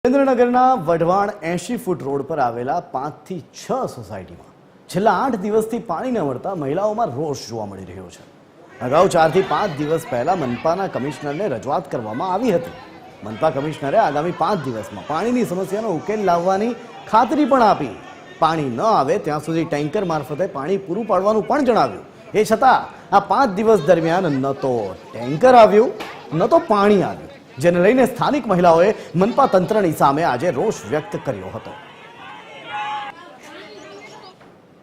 સુરેન્દ્રનગરના Wadhwan 80 foot road પર આવેલા 5 થી 6 સોસાયટીમાં છેલ્લા 8 દિવસથી પાણી ન મળતા મહિલાઓમાં રોષ જોવા મળી રહ્યો છે। અગાઉ 4 થી 5 દિવસ પહેલા મનપાના કમિશનરને રજૂઆત કરવામાં આવી હતી। મનપા કમિશનરે આગામી 5 દિવસમાં પાણીની સમસ્યાનો ઉકેલ લાવવાની ખાતરી પણ આપી। પાણી ન આવે ત્યાં સુધી ટેન્કર મારફતે પાણી પૂરું પાડવાનું પણ જણાવ્યું। એ છતાં આ 5 દિવસ દરમિયાન ન તો ટેન્કર આવ્યું ન તો પાણી આવ્યું, જેને લઈને સ્થાનિક મહિલાઓએ મનપા તંત્રની સામે આજે રોષ વ્યક્ત કર્યો હતો।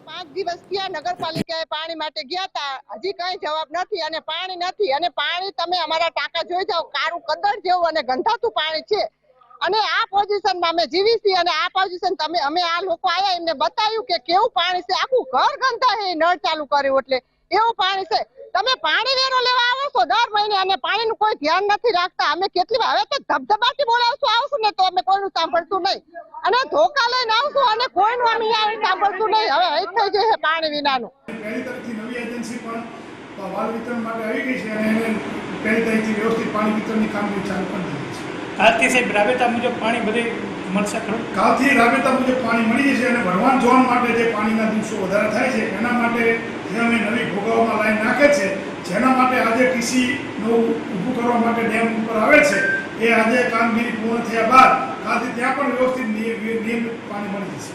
5 દિવસ થયા નગરપાલિકાએ પાણી માટે ગયા હતા, હજી કઈ જવાબ નથી અને પાણી નથી। અને પાણી તમે અમારા ટાંકા જોઈ જાઓ, કાળું કદળ જેવું અને ગંધાતું પાણી છે। અને આ પોઝિશનમાં અમે જીવી છીએ અને આ પોઝિશન અમે આ લોકો આયા એમને બતાવ્યું કે કેવું પાણી છે। આખું ઘર ગંધાય, નળ ચાલુ કર્યું એટલે એવું પાણી છે। તમે પાણી વેરો લેવા આવો છો દર મહિને અને પાણીનું કોઈ ધ્યાન નથી રાખતા। અમે કેટલી હવે તો ધબધબાટી આવશું ને તો અમે કોઈનું સાંભળતું નહીં અને ધોકા લઈને આવશું અને કોઈનું અમે સાંભળતું નહીં। હવે હઈ થઈ જશે પાણી વિનાનું। પહેલી તરફથી નવી એજન્સી પણ વાલ વિતરણ માટે આવી ગઈ છે અને એને પહેલી તારીખથી વ્યવસ્થિત પાણી વિતરણની કામગીરી ચાલુ કરી દીધી છે। કાલથી સાહેબ રાબેતા મુજબ પાણી બધે મળશે ખરું? કાલથી રાબેતા મુજબ પાણી મળી જશે અને વઢવાણ ઝોન માટે જે પાણીના દિવસો વધારે થાય છે એના માટે જે અમે નવી ભોગાવમાં લાઈન નાખે છે, જેના માટે આજે ટીસીનું ઊભું કરવા માટે ડેમ ઉપર આવે છે, એ આજે કામગીરી પૂર્ણ થયા બાદ કાલથી ત્યાં પણ વ્યવસ્થિત નિયમિત પાણી મળી જશે।